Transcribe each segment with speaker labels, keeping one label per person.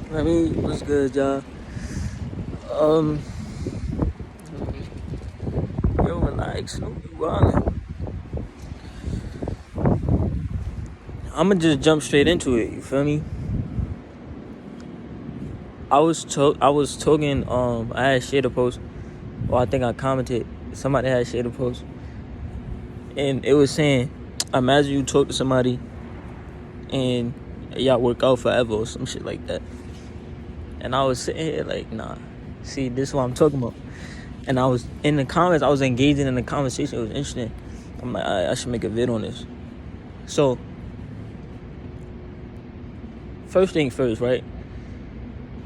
Speaker 1: What's good, y'all? Um, yo, relax. No, you wildin'. I'ma just jump straight into it. You feel me? I was talking. I had shared a post, or I think I commented. Somebody had shared a post, and it was saying, imagine you talk to somebody, and y'all work out forever or some shit like that. And I was sitting here like, nah. See, this is what I'm talking about. And I was in the comments. I was engaging in the conversation. It was interesting. I'm like, I should make a vid on this. So, first thing first, right?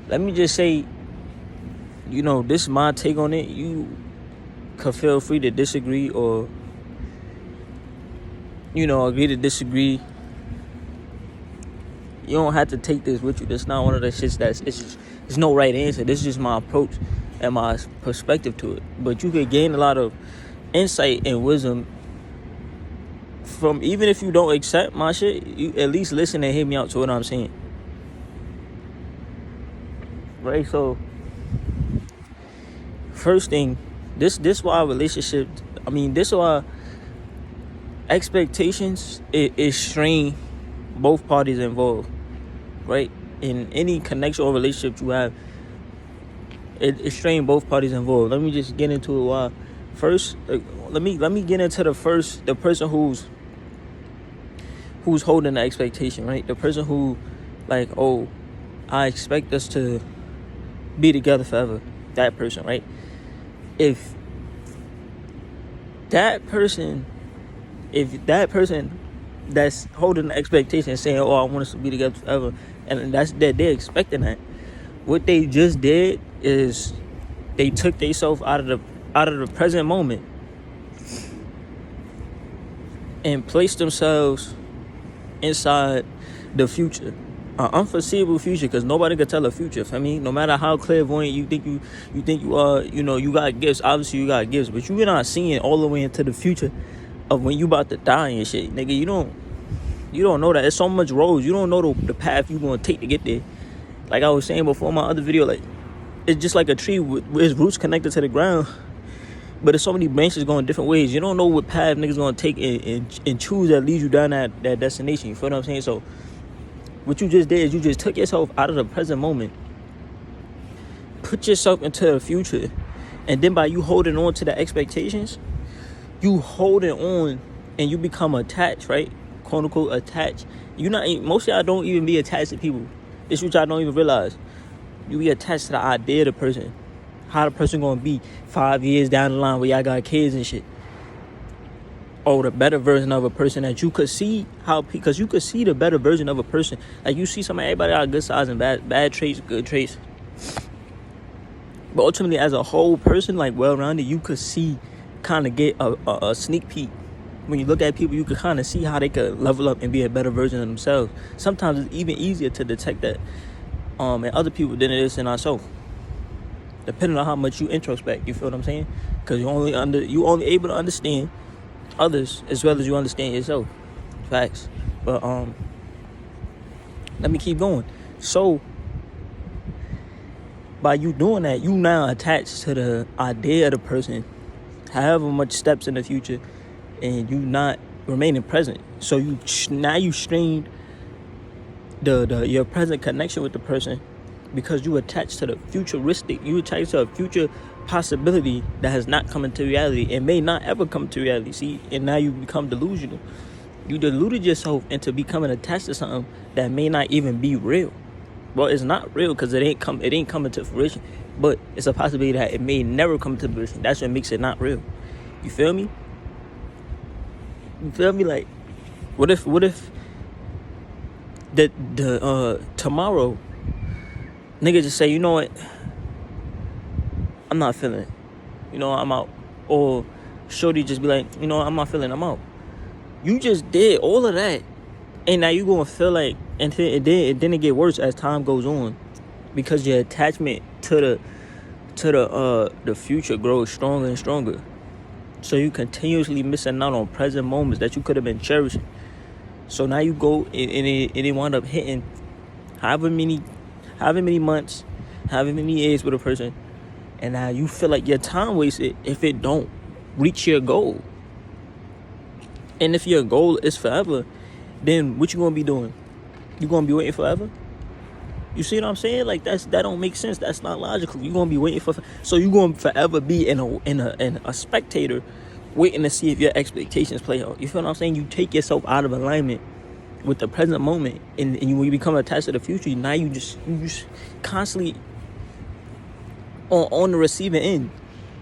Speaker 1: Let me just say, this is my take on it. You could feel free to disagree or, agree to disagree. You don't have to take this with you. That's not one of the shits it's no right answer. This is just my approach and my perspective to it. But you could gain a lot of insight and wisdom from, even if you don't accept my shit, you at least listen and hear me out to what I'm saying. Right? So, first thing, this why this why expectations is strain both parties involved, right? In any connection or relationship you have, it strain both parties involved. Let me just get into it. Why? First, let me get into the person who's holding the expectation, right? The person who, like, oh, I expect us to be together forever. That person, right? If that person that's holding the expectation, saying, "Oh, I want us to be together forever," and that's that they're expecting that, what they just did is they took themselves out of the present moment and placed themselves inside the future, an unforeseeable future, because nobody can tell the future. I mean, no matter how clairvoyant you think you are, you got gifts. Obviously, you got gifts, but you're not seeing all the way into the future of when you about to die and shit, nigga. You don't know that. There's so much roads. You don't know the path you gonna take to get there. Like I was saying before in my other video, like, it's just like a tree with its roots connected to the ground, but there's so many branches going different ways. You don't know what path niggas gonna take and choose that leads you down that destination. You feel what I'm saying? So what you just did is you just took yourself out of the present moment, put yourself into the future, and then by you holding on to the expectations, you holding on and you become attached, right? Quote unquote attached. Most of y'all don't even be attached to people. This which I don't even realize. You be attached to the idea of the person. How the person gonna be 5 years down the line where y'all got kids and shit. Or the better version of a person that you could see because you could see the better version of a person. Like you see everybody got good sides and bad traits, good traits. But ultimately, as a whole person, like well-rounded, you could see, kind of get a sneak peek. When you look at people, you could kind of see how they could level up and be a better version of themselves. Sometimes it's even easier to detect that in other people than it is in ourselves, depending on how much you introspect. You feel what I'm saying? Because you only able to understand others as well as you understand yourself. Facts. But let me keep going. So by you doing that, you now attached to the idea of the person, however much steps in the future, and you not remaining present. So you strained your present connection with the person because you attached to the futuristic. You attached to a future possibility that has not come into reality and may not ever come to reality. See, and now you become delusional. You deluded yourself into becoming attached to something that may not even be real. Well, it's not real because it ain't coming to fruition, but it's a possibility that it may never come to fruition. That's what makes it not real. You feel me? Like, what if the tomorrow nigga just say, you know what, I'm not feeling it, I'm out. Or shorty just be like, I'm not feeling it, I'm out. You just did all of that, and now you gonna feel like, and then it get worse as time goes on, because your attachment to the future grows stronger and stronger. So you continuously missing out on present moments that you could have been cherishing. So now you go and it wind up hitting however however many months, however many years with a person, and now you feel like your time wasted if it don't reach your goal. And if your goal is forever, then what you gonna be doing? You gonna be waiting forever? You see what I'm saying? Like that don't make sense. That's not logical. You gonna be waiting so you gonna forever be in a spectator, waiting to see if your expectations play out. You feel what I'm saying? You take yourself out of alignment with the present moment, and when you become attached to the future, now you just constantly on the receiving end.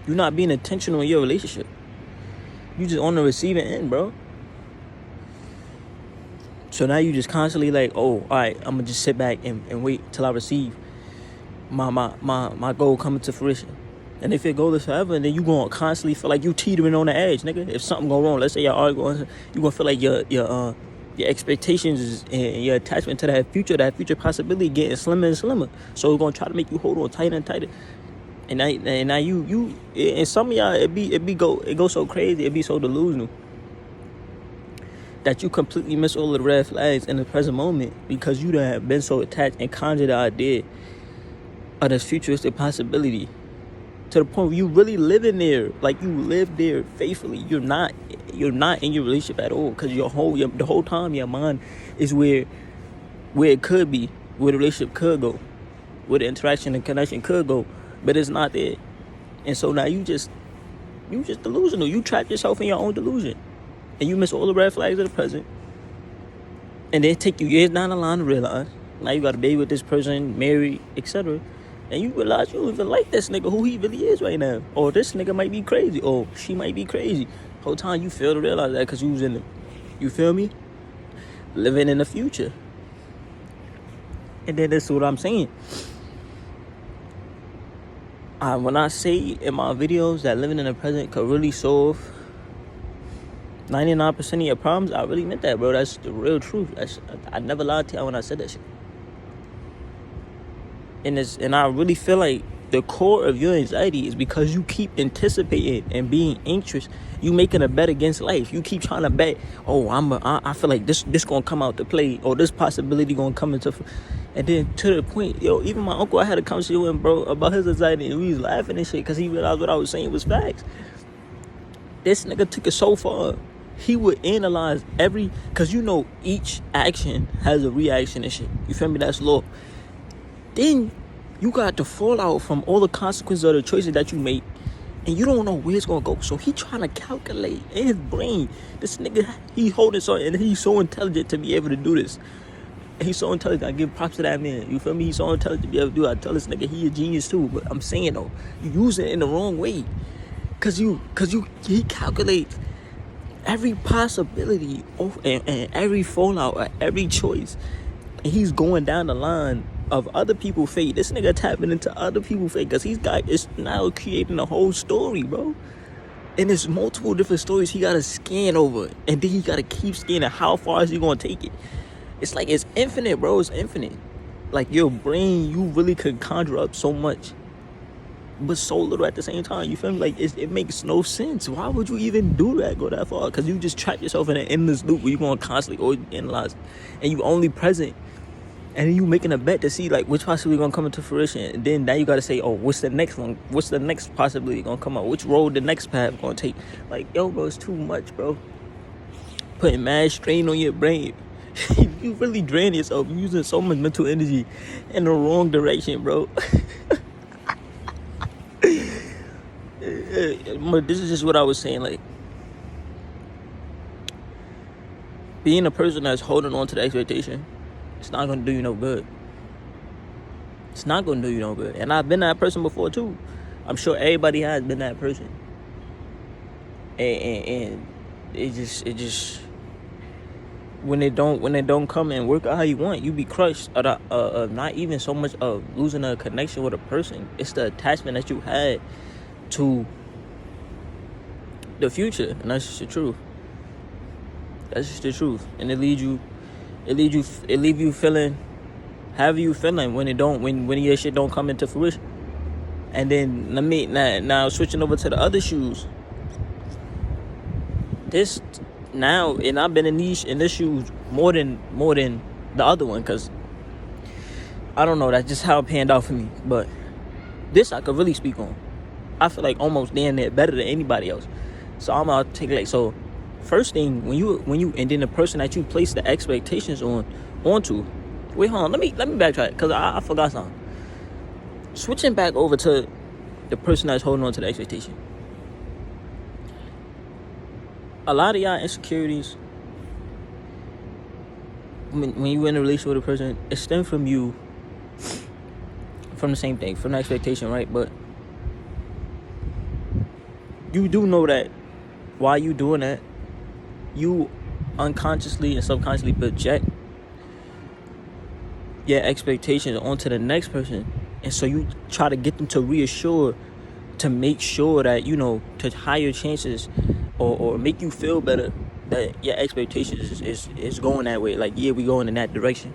Speaker 1: You're not being intentional in your relationship. You just on the receiving end, bro. So now you just constantly like, oh, all right, I'm gonna just sit back and wait till I receive my goal coming to fruition. And if your goal is forever, then you gonna constantly feel like you teetering on the edge, nigga. If something go wrong, let's say y'all arguing, you gonna feel like your expectations and your attachment to that future possibility getting slimmer and slimmer. So it's gonna try to make you hold on tighter and tighter. And now you and some of y'all it go so crazy, it be so delusional that you completely miss all of the red flags in the present moment because you done have been so attached and conjured the idea of this futuristic possibility to the point where you really living there, like you live there faithfully. You're not in your relationship at all because the whole time your mind is where it could be, where the relationship could go, where the interaction and connection could go, but it's not there. And so now you just delusional. You trap yourself in your own delusion. And you miss all the red flags of the present. And then take you years down the line to realize now you got a baby with this person, married, etc. And you realize you don't even like this nigga who he really is right now. Or this nigga might be crazy. Or she might be crazy. Whole time you fail to realize that because you was in the, you feel me? Living in the future. And then this is what I'm saying. When I say in my videos that living in the present could really solve 99% of your problems, I really meant that, bro. That's the real truth. I never lied to you when I said that shit. And I really feel like the core of your anxiety is because you keep anticipating and being anxious. You making a bet against life. You keep trying to bet. Oh, I feel like this gonna come out to play, or this possibility gonna come into. And then to the point, even my uncle, I had a conversation with him, bro, about his anxiety, and we was laughing and shit because he realized what I was saying was facts. This nigga took it so far. He would analyze because each action has a reaction and shit. You feel me? That's law. Then you got the fallout from all the consequences of the choices that you make, and you don't know where it's gonna go. So he trying to calculate in his brain. This nigga, he holding something, and he's so intelligent to be able to do this. He's so intelligent. I give props to that man. You feel me? He's so intelligent to be able to do it. I tell this nigga he a genius too. But I'm saying though, you use it in the wrong way, cause he calculates every possibility and every fallout or every choice, and he's going down the line of other people's fate. This nigga tapping into other people's fate because it's now creating a whole story, bro. And there's multiple different stories he gotta scan over, and then he gotta keep scanning. How far is he gonna take it? It's like it's infinite, bro. It's infinite. Like your brain, you really could conjure up so much, but so little at the same time. You feel me? Like it makes no sense. Why would you even do that? Go that far? Because you just trap yourself in an endless loop where you're going to constantly overanalyze, and you only present, and then you making a bet to see like which possibility gonna come into fruition. And then now you got to say, oh, what's the next one? What's the next possibility gonna come out? Which road the next path gonna take? Like, yo, bro, it's too much, bro. Putting mad strain on your brain. You really drain yourself. You're using so much mental energy in the wrong direction, bro. But this is just what I was saying. Like, being a person that's holding on to the expectation, it's not gonna do you no good. It's not gonna do you no good. And I've been that person before too. I'm sure everybody has been that person. And it just when it don't come and work out how you want, you be crushed. Not even so much of losing a connection with a person. It's the attachment that you had to the future, and that's just the truth. That's just the truth, and it leave you feeling however you feeling when your shit don't come into fruition. And then now switching over to the other shoes. This now, and I've been in this shoes more than the other one, because I don't know, that's just how it panned out for me. But this I could really speak on. I feel like almost damn near better than anybody else. So I'm gonna take like, so first thing, when you and then the person that you place the expectations onto. Wait, hold on, let me backtrack, because I forgot something. Switching back over to the person that's holding on to the expectation. A lot of y'all insecurities, when you in a relationship with a person, it stems from you, from the same thing, from the expectation, right? But you do know that while you doing that, you unconsciously and subconsciously project your expectations onto the next person. And so you try to get them to reassure, to make sure that, to higher chances or make you feel better, that your expectations is going that way. Like, yeah, we going in that direction.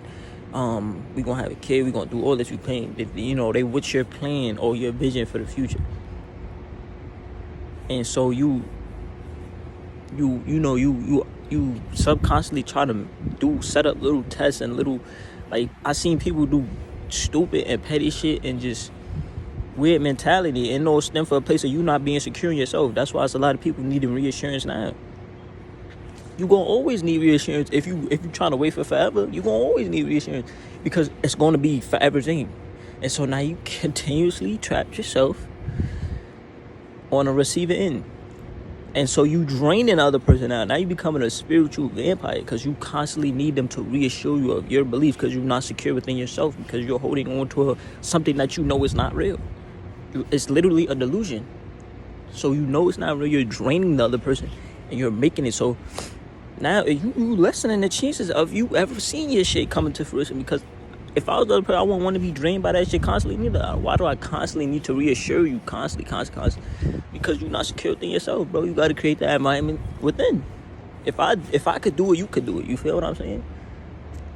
Speaker 1: We gonna have a kid, we gonna do all this, we plan. They what's your plan or your vision for the future. And so you subconsciously try to set up little tests and little, like, I seen people do stupid and petty shit and just weird mentality, and no stem for a place of you not being secure in yourself. That's why it's a lot of people needing reassurance now. You gonna always need reassurance. If you trying to wait for forever, you gonna always need reassurance, because it's gonna be forever thing. And so now you continuously trap yourself on a receiving end. And so you draining the other person out. Now you becoming a spiritual vampire, because you constantly need them to reassure you of your beliefs, because you're not secure within yourself, because you're holding on to something that you know is not real. It's literally a delusion. So you know it's not real. You're draining the other person, and you're making it so now you lessening the chances of you ever seeing your shit coming to fruition. Because if I was the other person, I wouldn't want to be drained by that shit constantly neither. Why do I constantly need to reassure you constantly? Because you're not secure within yourself, bro. You got to create that environment within. If I could do it, you could do it. You feel what I'm saying?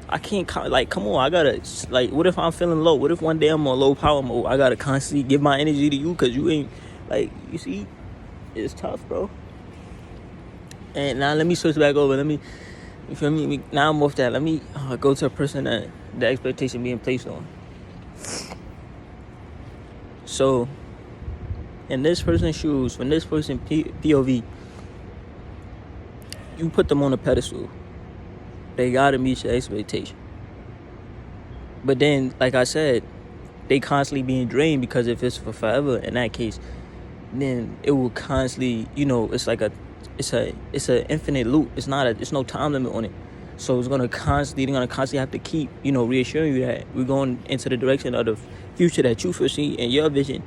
Speaker 1: I can't, like, come on. I gotta, like, what if I'm feeling low? What if one day I'm on low power mode? I gotta constantly give my energy to you, because you ain't, like, you see, it's tough, bro. And now let me switch back over. You feel me? Now I'm off that. Let me go to a person that the expectation being placed on. So, in this person's shoes, when this person POV, you put them on a pedestal. They gotta meet your expectation. But then, like I said, they constantly being drained, because if it's for forever, in that case, then it will constantly, it's like it's an infinite loop. It's no time limit on it. So they're gonna constantly have to keep, reassuring you that we're going into the direction of the future that you foresee in your vision.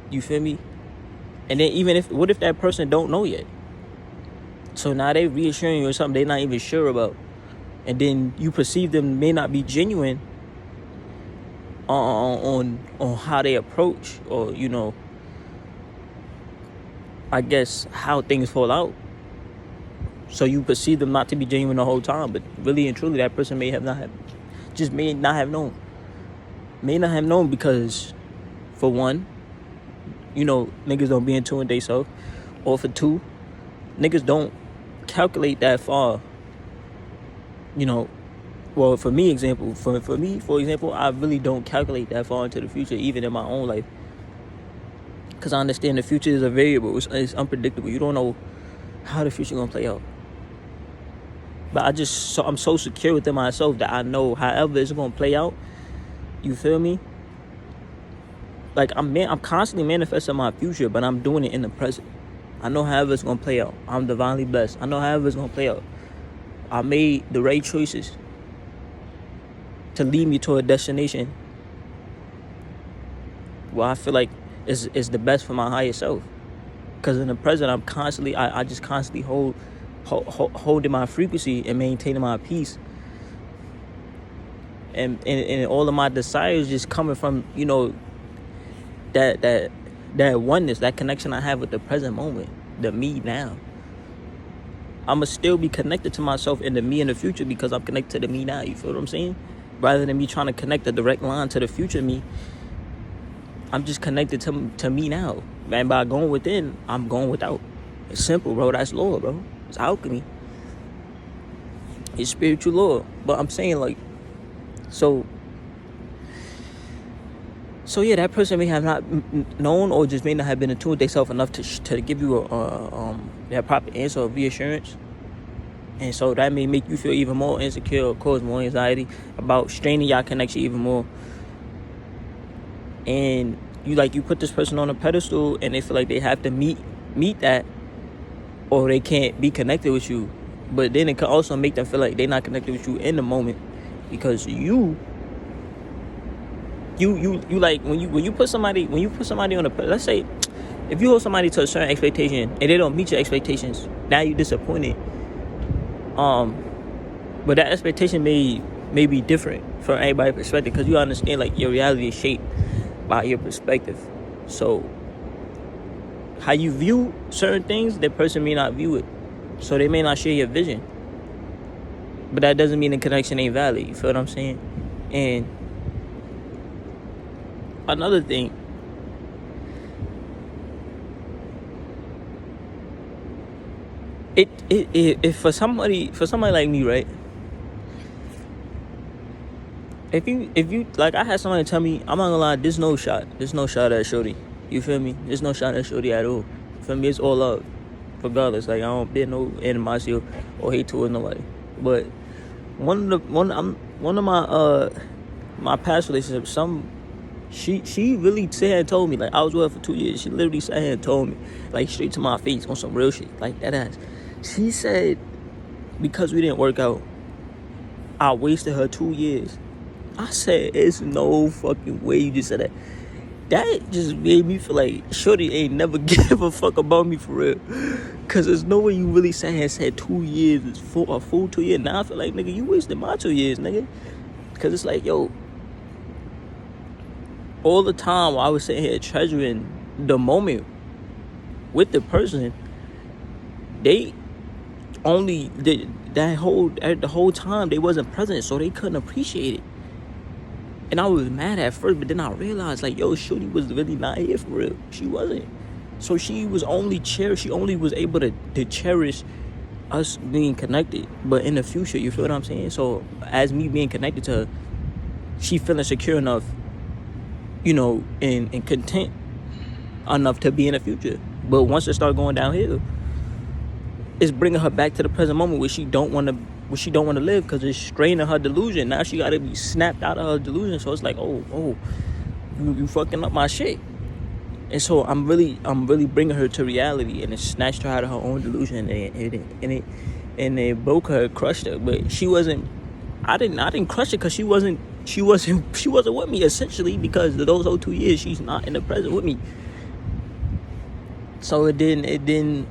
Speaker 1: You feel me? And then what if that person don't know yet? So now they reassuring you of something they're not even sure about. And then you perceive them may not be genuine on how they approach, or, I guess how things fall out. So you perceive them not to be genuine the whole time, but really and truly that person may not have known. May not have known because, for one, niggas don't be in tune with they self. Or for two, niggas don't calculate that far. Well, for me, for example, I really don't calculate that far into the future, even in my own life. Because I understand the future is a variable. It's unpredictable. You don't know how the future going to play out. But I'm so secure within myself that I know however it's going to play out. You feel me? Like, I'm constantly manifesting my future, but I'm doing it in the present. I know however it's going to play out. I'm divinely blessed. I know however it's going to play out. I made the right choices to lead me to a destination where I feel like is the best for my higher self. Because in the present, I'm constantly, I just constantly holding my frequency and maintaining my peace. And all of my desires just coming from, that oneness, that connection I have with the present moment, the me now. I'ma still be connected to myself in the me in the future, because I'm connected to the me now. You feel what I'm saying? Rather than me trying to connect a direct line to the future me, I'm just connected to me now. And by going within, I'm going without. It's simple, bro. That's law, bro. It's alchemy. It's spiritual law. But I'm saying, like, so So yeah, that person may have not known or just may not have been in tune with themselves enough to give you that proper answer of reassurance. And so that may make you feel even more insecure or cause more anxiety about straining your connection even more. And you put this person on a pedestal and they feel like they have to meet that, or they can't be connected with you. But then it can also make them feel like they're not connected with you in the moment, because you like when you put somebody on a, let's say if you hold somebody to a certain expectation and they don't meet your expectations, now you're disappointed. But that expectation may be different from everybody's perspective, because you understand like your reality is shaped by your perspective. So how you view certain things, that person may not view it, so they may not share your vision. But that doesn't mean the connection ain't valid. You feel what I'm saying? And another thing, if for somebody like me, right? If you like, I had somebody tell me, I'm not gonna lie, there's no shot at shorty. You feel me? There's no shot at shorty at all. For me, it's all love, regardless. Like, there's no animosity or hate towards nobody. But one of my past relationships, she really sat here and told me, like, I was with her for 2 years. She literally sat here and told me, like, straight to my face on some real shit, like that ass. She said, because we didn't work out, I wasted her 2 years. I said, it's no fucking way you just said that. That just made me feel like shorty ain't never give a fuck about me for real. Cause there's no way you really sat here and said 2 years, it's a full 2 years. Now I feel like, nigga, you wasted my 2 years, nigga. Cause it's like, yo, all the time while I was sitting here treasuring the moment with the person, they only did the whole time they wasn't present, so they couldn't appreciate it. And I was mad at first, but then I realized, like, yo, shorty was really not here for real. She wasn't. So she was only she only was able to cherish us being connected, but in the future, you feel what I'm saying? So as me being connected to her, she feeling secure enough, you know, and content enough to be in the future. But once it started going downhill, it's bringing her back to the present moment where she don't want to live, because it's straining her delusion. Now she got to be snapped out of her delusion. So it's like, oh, you fucking up my shit. And so I'm really bringing her to reality, and it snatched her out of her own delusion, and it broke her, crushed her. But she wasn't. I didn't crush it, because she wasn't with me, essentially, because of those 2 years she's not in the present with me. So it didn't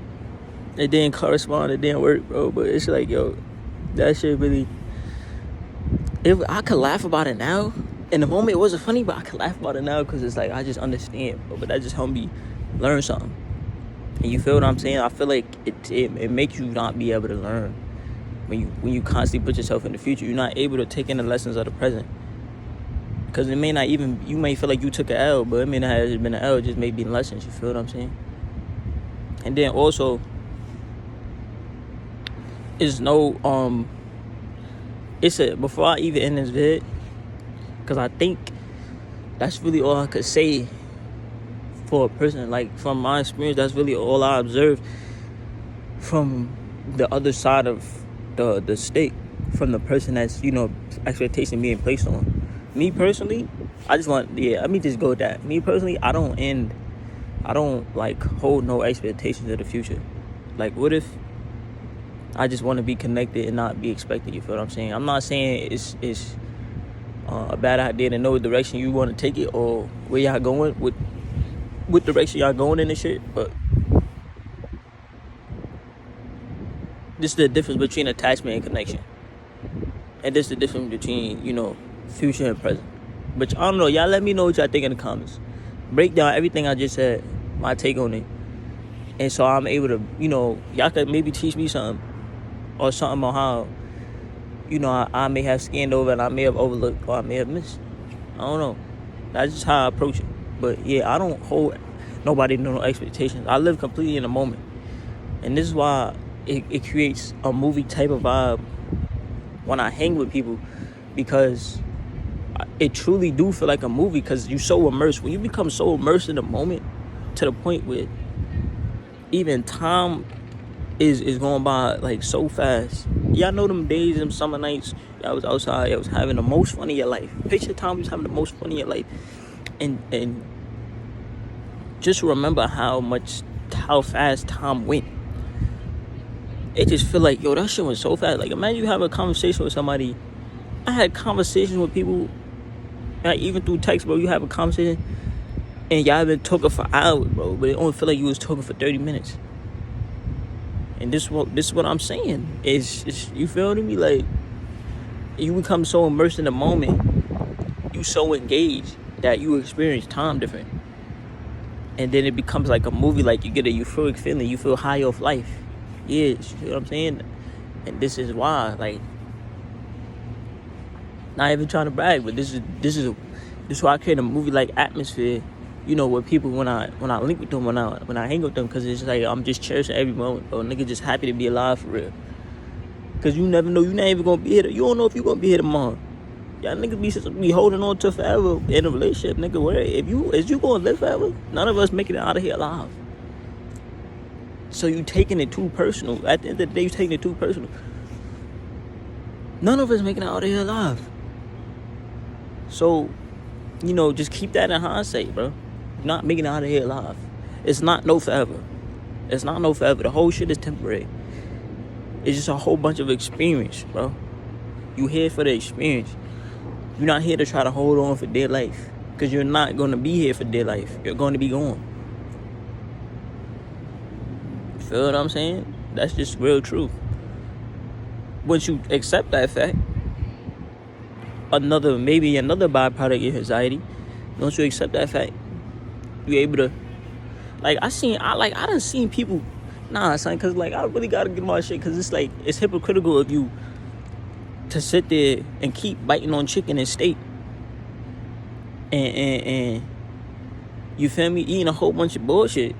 Speaker 1: correspond. It didn't work, bro. But it's like, yo, that shit really. I could laugh about it now. In the moment, it wasn't funny, but I could laugh about it now, because it's like, I just understand, bro. But that just helped me learn something. And you feel what I'm saying? I feel like it makes you not be able to learn. When you constantly put yourself in the future, you're not able to take in the lessons of the present. Because it may not even, you may feel like you took an L, but it may not have been an L, it just may be lessons. You feel what I'm saying? And then also, before I even end this vid, because I think that's really all I could say for a person. Like, from my experience, that's really all I observed from the other side of the stick, from the person that's, you know, expectation being placed on. Me personally, let me just go with that. Me personally, I don't like hold no expectations of the future. Like, what if I just want to be connected and not be expected? You feel what I'm saying? I'm not saying it's a bad idea to know the direction you want to take it, or where y'all going, what direction y'all going in and shit, but this is the difference between attachment and connection. And this is the difference between, you know, future and present. But I don't know, y'all let me know what y'all think in the comments. Break down everything I just said, my take on it. And so I'm able to, you know, y'all could maybe teach me something, or something on how, you know, I may have scanned over and I may have overlooked, or I may have missed. I don't know. That's just how I approach it. But yeah, I don't hold nobody no expectations. I live completely in the moment. And this is why it creates a movie type of vibe when I hang with people, because it truly do feel like a movie because you so immersed. When you become so immersed in the moment to the point where even time is going by like so fast. Y'all know them days, them summer nights, y'all was outside, y'all was having the most fun of your life. Picture time was having the most fun of your life. And just remember how fast time went. It just feel like, yo, that shit went so fast. Like, imagine you have a conversation with somebody. I had conversations with people, like, even through text, bro. You have a conversation, and y'all been talking for hours, bro. But it only feel like you was talking for 30 minutes. And this is what I'm saying. It's you feel me? Like, you become so immersed in the moment, you so engaged that you experience time different. And then it becomes like a movie. Like, you get a euphoric feeling. You feel high off life. Yeah, you know what I'm saying? And this is why, like, not even trying to brag, but this is why I create a movie like atmosphere. You know, where people when I link with them, when I hang with them, because it's like I'm just cherishing every moment, bro. Nigga just happy to be alive for real. Cause you never know, you not even gonna be here. You don't know if you gonna be here tomorrow. Y'all niggas be holding on to forever in a relationship, nigga. Where is you gonna live forever? None of us making it out of here alive. So you taking it too personal. At the end of the day, you taking it too personal. None of us making it out of here alive. So, you know, just keep that in hindsight, bro. You're not making it out of here alive. It's not no forever. It's not no forever. The whole shit is temporary. It's just a whole bunch of experience, bro. You here for the experience. You're not here to try to hold on for dear life. Because you're not going to be here for dear life. You're going to be gone. Feel what I'm saying? That's just real truth. Once you accept that fact, another byproduct of anxiety. Once you accept that fact, you able to, like, I done seen people, son, cause like I really gotta get my shit, cause it's like it's hypocritical of you to sit there and keep biting on chicken and steak, and you feel me, eating a whole bunch of bullshit,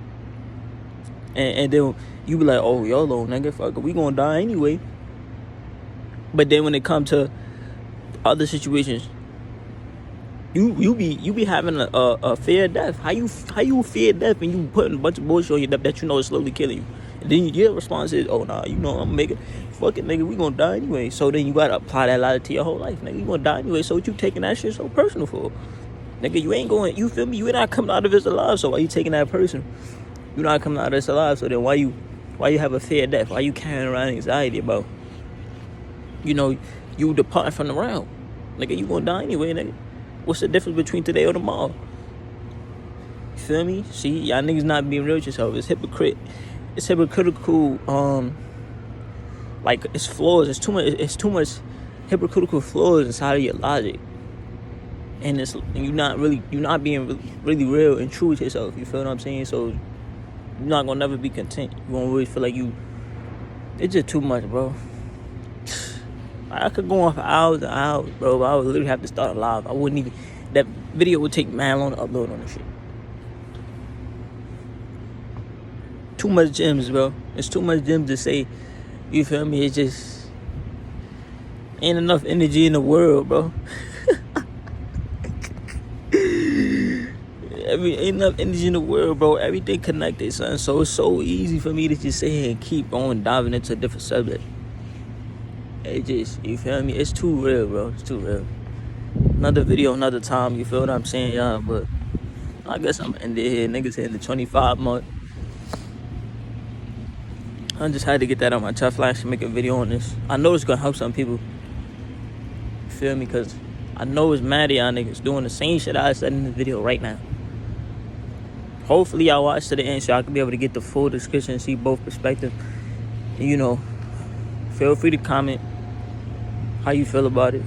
Speaker 1: and then you be like, oh, YOLO, nigga, fuck it, we gonna die anyway. But then when it comes to other situations, you be having a fear of death. How you fear death and you putting a bunch of bullshit on your death that you know is slowly killing you? And then your response is, oh nah, you know I'm making, fuck it, nigga, we gonna die anyway. So then you gotta apply that logic to your whole life, nigga. You gonna die anyway. So what you taking that shit so personal for? Nigga, you ain't going, you feel me? You ain't not coming out of this alive. So why you taking that person? You not coming out of this alive. So then why you have a fear of death? Why you carrying around anxiety about, you know, you departing from the realm? Nigga, you gonna die anyway, nigga. What's the difference between today or tomorrow? You feel me? See, y'all niggas not being real with yourself. It's hypocritical, like, it's flaws. It's too much hypocritical flaws inside of your logic. And you're not being really real and true with yourself. You feel what I'm saying? So you're not gonna never be content. You won't really feel like it's just too much, bro. I could go on for hours and hours, bro, but I would literally have to start a live. I wouldn't even, that video would take man long to upload on this shit. Too much gems, bro. It's too much gems to say. You feel me? It's just ain't enough energy in the world, bro. Ain't enough energy in the world, bro. Everything connected, son. So it's so easy for me to just sit here and keep on diving into a different subject. It just, you feel me? It's too real, bro. It's too real. Another video, another time. You feel what I'm saying, y'all? But I guess I'm in here. Niggas hitting the 25 month. I just had to get that on my tough flash and make a video on this. I know it's gonna help some people. You feel me? Because I know it's mad at y'all niggas doing the same shit I said in the video right now. Hopefully y'all watch to the end so I can be able to get the full description and see both perspectives. And, you know, feel free to comment how you feel about it.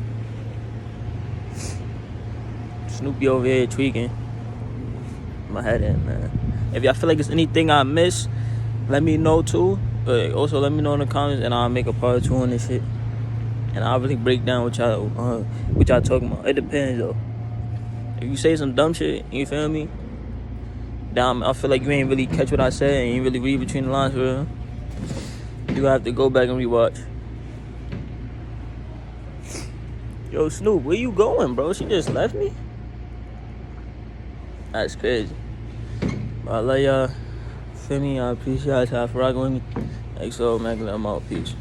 Speaker 1: Snoopy over here tweaking my head in, man. If y'all feel like there's anything I missed, let me know too. But also let me know in the comments and I'll make a part 2 on this shit. And I'll really break down what y'all talking about. It depends though. If you say some dumb shit, you feel me? Then I feel like you ain't really catch what I said and you ain't really read between the lines for real. You have to go back and rewatch. Yo, Snoop, where you going, bro? She just left me? That's crazy. But I love y'all. Feel me? I appreciate y'all for rocking with me. XO, man, I'm out. Peace.